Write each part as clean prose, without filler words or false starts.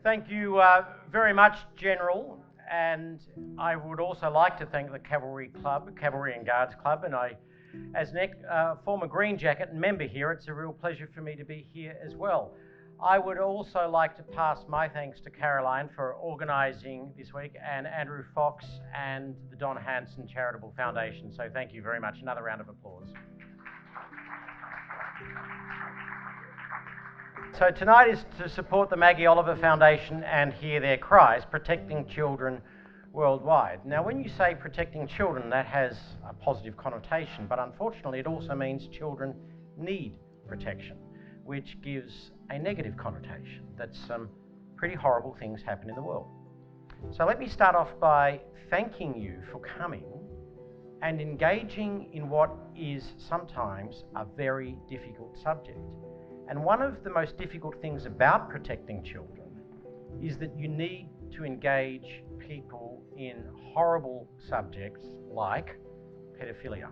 Thank you very much, General, and I would also like to thank the Cavalry and Guards Club, and as an former Green Jacket and member here, it's a real pleasure for me to be here as well. I would also like to pass my thanks to Caroline for organising this week, and Andrew Fox and the Don Hanson Charitable Foundation, so thank you very much. Another round of applause. So tonight is to support the Maggie Oliver Foundation and Hear Their Cries, protecting children worldwide. Now, when you say protecting children, that has a positive connotation, but unfortunately it also means children need protection, which gives a negative connotation that some pretty horrible things happen in the world. So let me start off by thanking you for coming and engaging in what is sometimes a very difficult subject. And one of the most difficult things about protecting children is that you need to engage people in horrible subjects like pedophilia.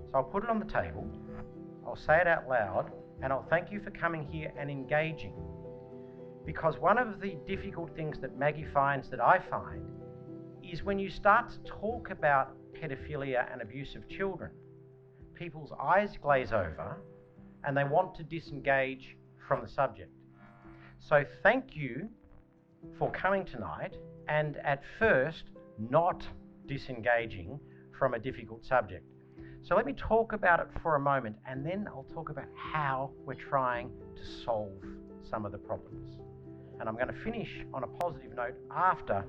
So I'll put it on the table, I'll say it out loud, and I'll thank you for coming here and engaging. Because one of the difficult things that Maggie finds, that I find, is when you start to talk about pedophilia and abuse of children, people's eyes glaze over and they want to disengage from the subject. So thank you for coming tonight and at first not disengaging from a difficult subject. So let me talk about it for a moment and then I'll talk about how we're trying to solve some of the problems. And I'm going to finish on a positive note after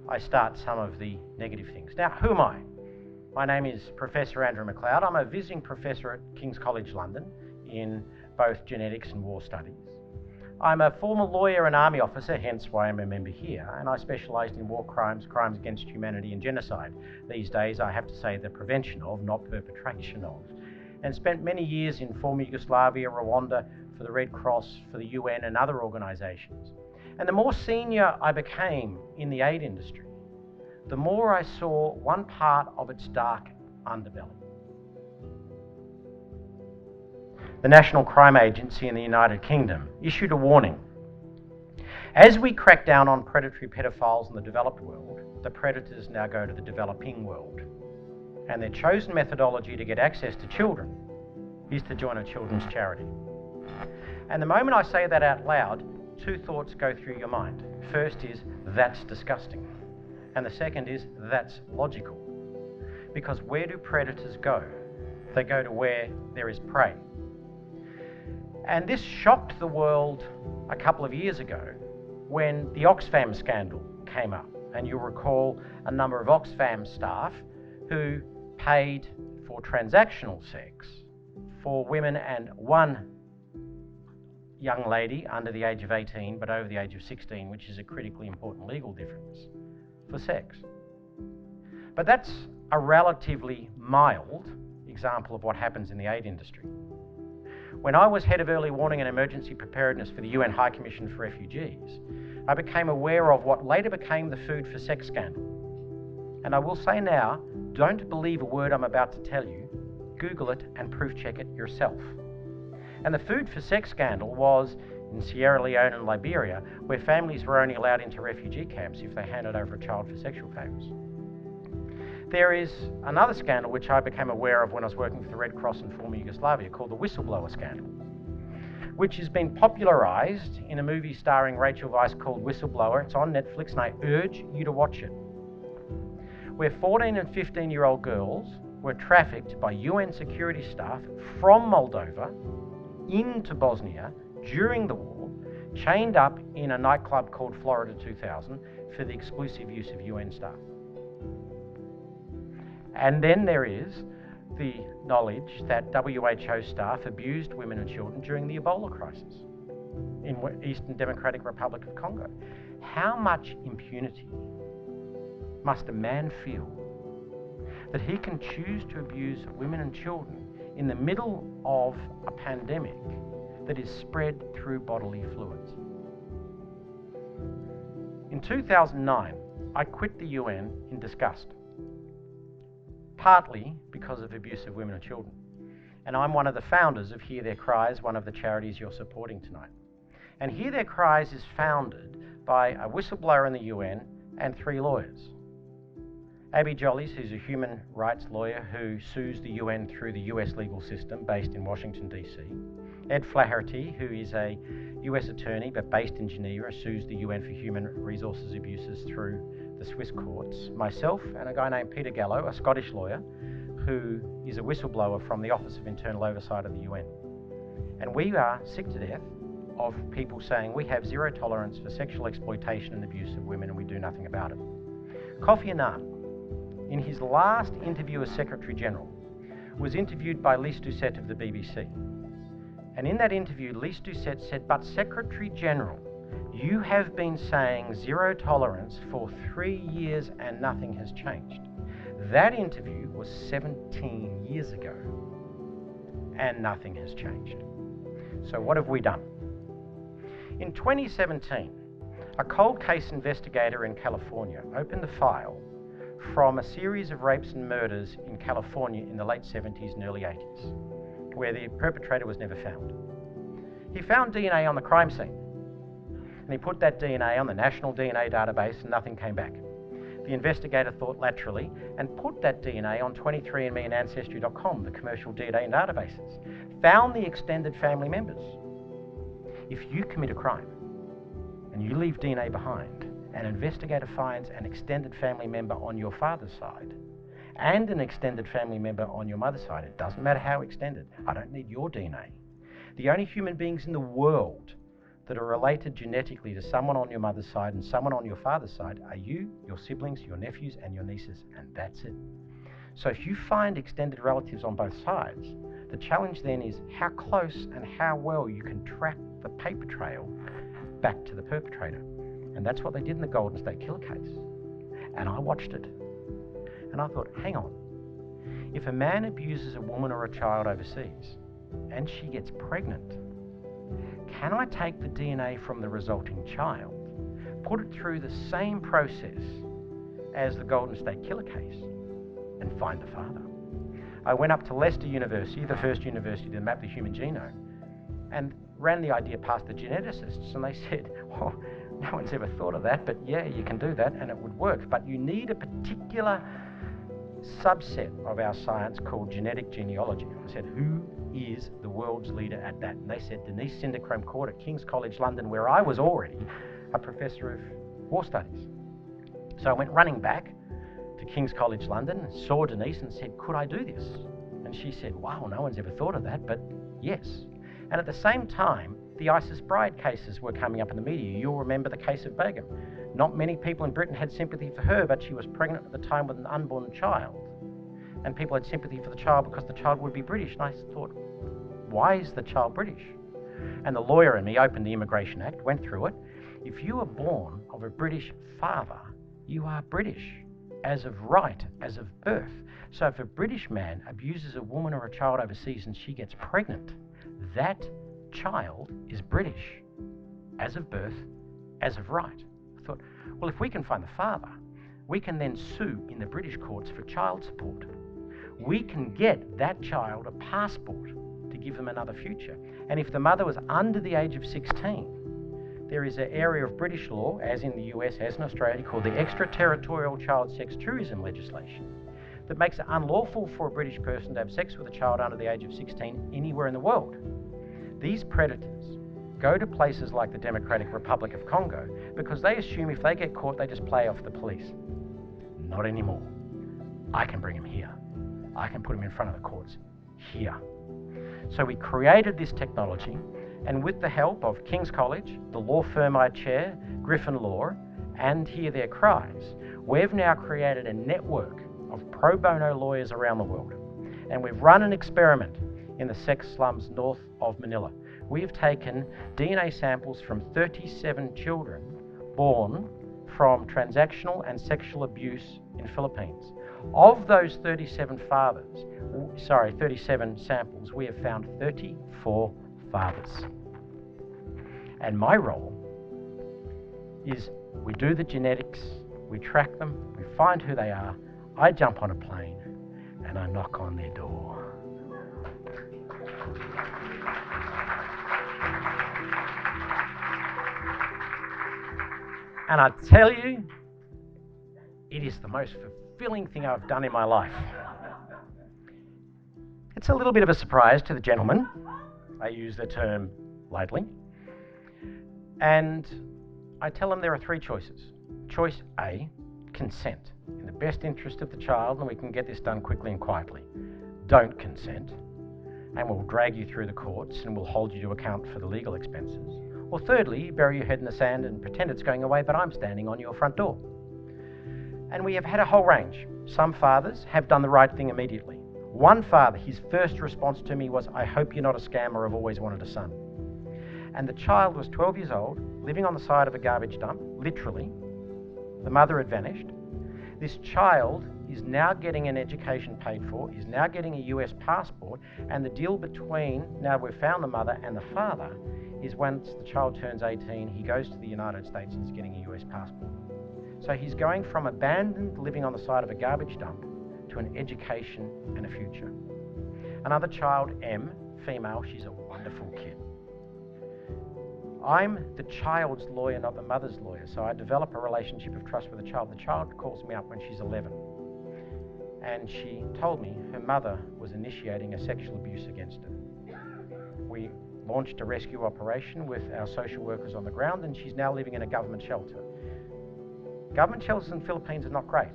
I start some of the negative things. Now, who am I? My name is Professor Andrew MacLeod. I'm a visiting professor at King's College London in both genetics and war studies. I'm a former lawyer and army officer, hence why I'm a member here, and I specialised in war crimes, crimes against humanity and genocide. These days I have to say the prevention of, not perpetration of, and spent many years in former Yugoslavia, Rwanda, for the Red Cross, for the UN and other organisations. And the more senior I became in the aid industry, the more I saw one part of its dark underbelly. The National Crime Agency in the United Kingdom issued a warning. As we crack down on predatory pedophiles in the developed world, the predators now go to the developing world. And their chosen methodology to get access to children is to join a children's charity. And the moment I say that out loud, two thoughts go through your mind. First is, that's disgusting. And the second is, that's logical. Because where do predators go? They go to where there is prey. And this shocked the world a couple of years ago when the Oxfam scandal came up. And you'll recall a number of Oxfam staff who paid for transactional sex for women and one young lady under the age of 18 but over the age of 16, which is a critically important legal difference, for sex. But that's a relatively mild example of what happens in the aid industry. When I was head of early warning and emergency preparedness for the UN High Commission for Refugees, I became aware of what later became the Food for Sex scandal. And I will say now, don't believe a word I'm about to tell you. Google it and proof check it yourself. And the Food for Sex scandal was in Sierra Leone and Liberia, where families were only allowed into refugee camps if they handed over a child for sexual favours. There is another scandal which I became aware of when I was working for the Red Cross in former Yugoslavia called the whistleblower scandal, which has been popularised in a movie starring Rachel Weisz called Whistleblower. It's on Netflix and I urge you to watch it. Where 14 and 15-year-old girls were trafficked by UN security staff from Moldova into Bosnia during the war, chained up in a nightclub called Florida 2000 for the exclusive use of UN staff. And then there is the knowledge that WHO staff abused women and children during the Ebola crisis in Eastern Democratic Republic of Congo. How much impunity must a man feel that he can choose to abuse women and children in the middle of a pandemic that is spread through bodily fluids? In 2009, I quit the UN in disgust, partly because of abuse of women and children. And I'm one of the founders of Hear Their Cries, one of the charities you're supporting tonight. And Hear Their Cries is founded by a whistleblower in the UN and 3 lawyers. Abby Jollies, who's a human rights lawyer who sues the UN through the US legal system based in Washington, DC. Ed Flaherty, who is a US attorney but based in Geneva, sues the UN for human resources abuses through the Swiss courts. Myself and a guy named Peter Gallo, a Scottish lawyer, who is a whistleblower from the Office of Internal Oversight of the UN. And we are sick to death of people saying we have zero tolerance for sexual exploitation and abuse of women and we do nothing about it. Kofi Annan, in his last interview as Secretary General, was interviewed by Lise Doucette of the BBC. And in that interview, Lise Doucette said, "But Secretary General, you have been saying zero tolerance for 3 years and nothing has changed." That interview was 17 years ago and nothing has changed. So what have we done? In 2017, a cold case investigator in California opened the file from a series of rapes and murders in California in the late 70s and early 80s, where the perpetrator was never found. He found DNA on the crime scene, and he put that DNA on the national DNA database and nothing came back. The investigator thought laterally and put that DNA on 23andMe and Ancestry.com, the commercial DNA databases, found the extended family members. If you commit a crime and you leave DNA behind, an investigator finds an extended family member on your father's side and an extended family member on your mother's side, it doesn't matter how extended. I don't need your DNA. The only human beings in the world that are related genetically to someone on your mother's side and someone on your father's side are you, your siblings, your nephews, and your nieces, and that's it. So if you find extended relatives on both sides, the challenge then is how close and how well you can track the paper trail back to the perpetrator. And that's what they did in the Golden State Killer case. And I watched it. And I thought, hang on. If a man abuses a woman or a child overseas and she gets pregnant, can I take the DNA from the resulting child, put it through the same process as the Golden State Killer case, and find the father? I went up to Leicester University, the first university to map the human genome, and ran the idea past the geneticists, and they said, oh, no one's ever thought of that, but yeah, you can do that and it would work. But you need a particular subset of our science called genetic genealogy. I said, who is the world's leader at that? And they said, Denise Sindercrome-Court at King's College London, where I was already a professor of war studies. So I went running back to King's College London, saw Denise and said, could I do this? And she said, wow, no one's ever thought of that, but yes. And at the same time, the Isis Bride cases were coming up in the media. You'll remember the case of Begum. Not many people in Britain had sympathy for her, but she was pregnant at the time with an unborn child. And people had sympathy for the child because the child would be British. And I thought, why is the child British? And the lawyer in me opened the Immigration Act, went through it. If you are born of a British father, you are British, as of right, as of birth. So if a British man abuses a woman or a child overseas and she gets pregnant, that child is British, as of birth, as of right. I thought, well, if we can find the father, we can then sue in the British courts for child support. We can get that child a passport to give them another future. And if the mother was under the age of 16, there is an area of British law, as in the US, as in Australia, called the extraterritorial child sex tourism legislation, that makes it unlawful for a British person to have sex with a child under the age of 16 anywhere in the world. These predators go to places like the Democratic Republic of Congo because they assume if they get caught, they just play off the police. Not anymore. I can bring him here. I can put him in front of the courts here. So we created this technology, and with the help of King's College, the law firm I chair, Griffin Law, and Hear Their Cries, we've now created a network of pro bono lawyers around the world. And we've run an experiment in the sex slums north of Manila. We've taken DNA samples from 37 children born from transactional and sexual abuse in Philippines. Of those 37 samples, we have found 34 fathers. And my role is we do the genetics, we track them, we find who they are, I jump on a plane and I knock on their door. And I tell you, it is the most fulfilling thing I've done in my life. It's a little bit of a surprise to the gentlemen. I use the term lightly. And I tell them there are three choices. Choice A, consent. In the best interest of the child, and we can get this done quickly and quietly. Don't consent, and we'll drag you through the courts and we'll hold you to account for the legal expenses. Or thirdly, bury your head in the sand and pretend it's going away, but I'm standing on your front door. And we have had a whole range. Some fathers have done the right thing immediately. One father, his first response to me was, I hope you're not a scammer, I've always wanted a son. And the child was 12 years old, living on the side of a garbage dump, literally. The mother had vanished. This child is now getting an education paid for, is now getting a US passport, and the deal between, now we've found the mother and the father, is once the child turns 18, he goes to the United States and is getting a US passport. So he's going from abandoned, living on the side of a garbage dump, to an education and a future. Another child, M, female, she's a wonderful kid. I'm the child's lawyer, not the mother's lawyer, so I develop a relationship of trust with the child. The child calls me up when she's 11, and she told me her mother was initiating a sexual abuse against her. We launched a rescue operation with our social workers on the ground, and she's now living in a government shelter. Government shelters in the Philippines are not great,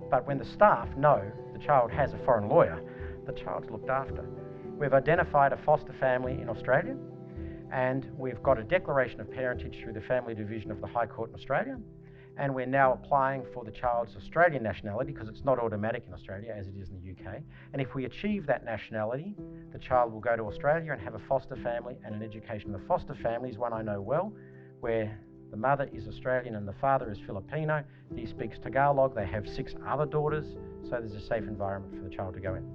but when the staff know the child has a foreign lawyer, the child's looked after. We've identified a foster family in Australia, and we've got a declaration of parentage through the Family Division of the High Court in Australia, and we're now applying for the child's Australian nationality because it's not automatic in Australia as it is in the UK. And if we achieve that nationality, the child will go to Australia and have a foster family and an education. The foster family is one I know well, where the mother is Australian and the father is Filipino. He speaks Tagalog. They have 6 other daughters, so there's a safe environment for the child to go in.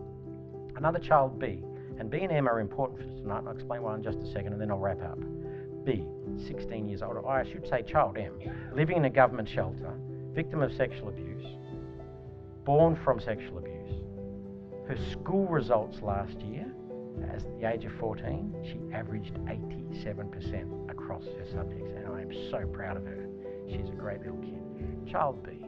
Another child, B, and B and M are important for tonight, and I'll explain why in just a second, and then I'll wrap up. B, 16 years old, or I should say child M, living in a government shelter, victim of sexual abuse, born from sexual abuse. Her school results last year, at the age of 14, she averaged 87% across her subjects, and I am so proud of her. She's a great little kid. Child B,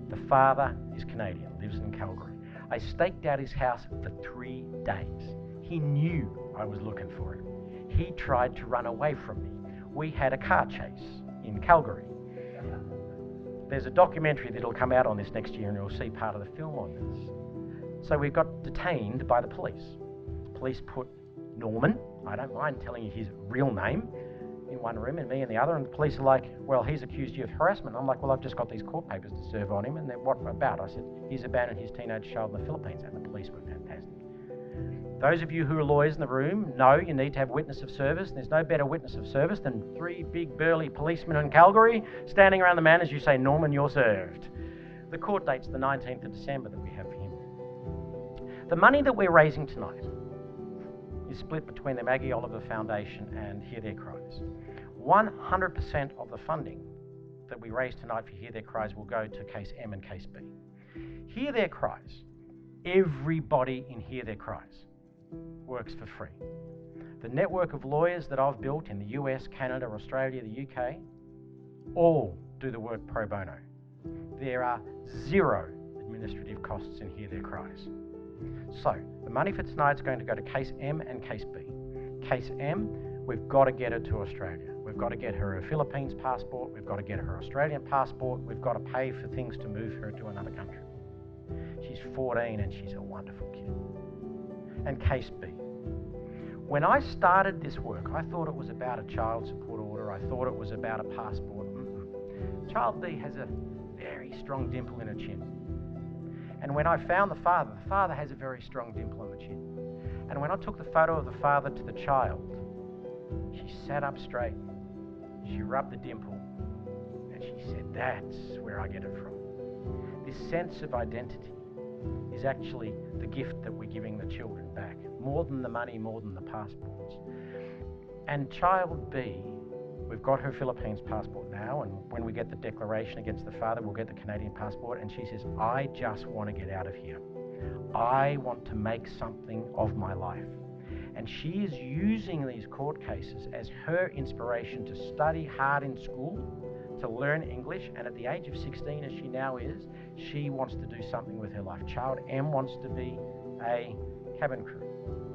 the father is Canadian, lives in Calgary. I staked out his house for 3 days. He knew I was looking for him. He tried to run away from me. We had a car chase in Calgary. There's a documentary that'll come out on this next year, and you'll see part of the film on this. So we got detained by the police. The police put Norman, I don't mind telling you his real name, in one room and me in the other, and the police are like, well, he's accused you of harassment. I'm like, well, I've just got these court papers to serve on him, and then what about? I said, he's abandoned his teenage child in the Philippines, and the police were fantastic. Those of you who are lawyers in the room know you need to have witness of service. There's no better witness of service than 3 big burly policemen in Calgary standing around the man as you say, Norman, you're served. The court date's the 19th of December that we have for him. The money that we're raising tonight is split between the Maggie Oliver Foundation and Hear Their Cries. 100% of the funding that we raise tonight for Hear Their Cries will go to Case M and Case B. Hear Their Cries, everybody in Hear Their Cries works for free. The network of lawyers that I've built in the US, Canada, Australia, the UK, all do the work pro bono. There are 0 administrative costs in Hear Their Cries. So, the money for tonight is going to go to Case M and Case B. Case M, we've got to get her to Australia. We've got to get her a Philippines passport, we've got to get her Australian passport, we've got to pay for things to move her to another country. She's 14 and she's a wonderful kid. And Case B. When I started this work, I thought it was about a child support order, I thought it was about a passport. Child B has a very strong dimple in her chin. And when I found the father has a very strong dimple on the chin. And when I took the photo of the father to the child, she sat up straight, she rubbed the dimple, and she said, that's where I get it from. This sense of identity is actually the gift that we're giving the children back, more than the money, more than the passports. And child B, we've got her Philippines passport now, and when we get the declaration against the father, we'll get the Canadian passport, and she says, I just want to get out of here. I want to make something of my life. And she is using these court cases as her inspiration to study hard in school, to learn English, and at the age of 16, as she now is, she wants to do something with her life. Child M wants to be a cabin crew.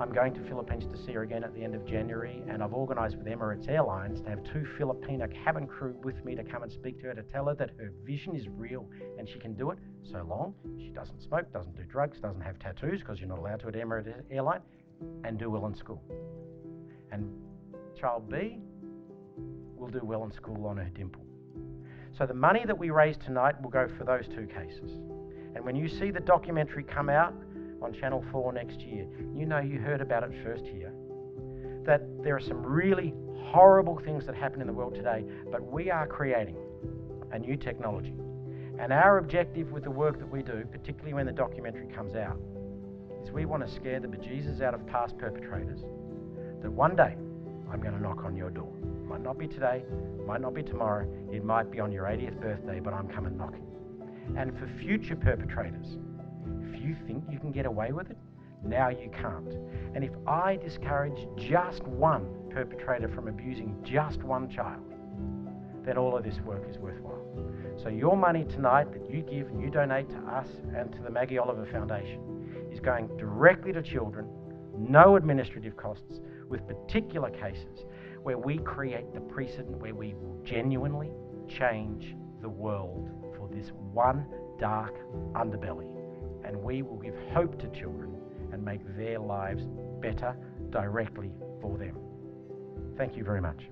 I'm going to Philippines to see her again at the end of January, and I've organised with Emirates Airlines to have 2 Filipino cabin crew with me to come and speak to her, to tell her that her vision is real and she can do it so long she doesn't smoke, doesn't do drugs, doesn't have tattoos, because you're not allowed to at Emirates Airline, and do well in school. And child B will do well in school on her dimple. So the money that we raise tonight will go for those 2 cases. And when you see the documentary come out on Channel 4 next year, you know you heard about it first here, that there are some really horrible things that happen in the world today, but we are creating a new technology. And our objective with the work that we do, particularly when the documentary comes out, is we want to scare the bejesus out of past perpetrators that one day I'm going to knock on your door. Might not be today, might not be tomorrow, it might be on your 80th birthday, but I'm coming knocking. And for future perpetrators, if you think you can get away with it, now you can't. And if I discourage just one perpetrator from abusing just one child, then all of this work is worthwhile. So your money tonight that you give and you donate to us and to the Maggie Oliver Foundation is going directly to children, no administrative costs, with particular cases where we create the precedent where we will genuinely change the world for this one dark underbelly. And we will give hope to children and make their lives better directly for them. Thank you very much.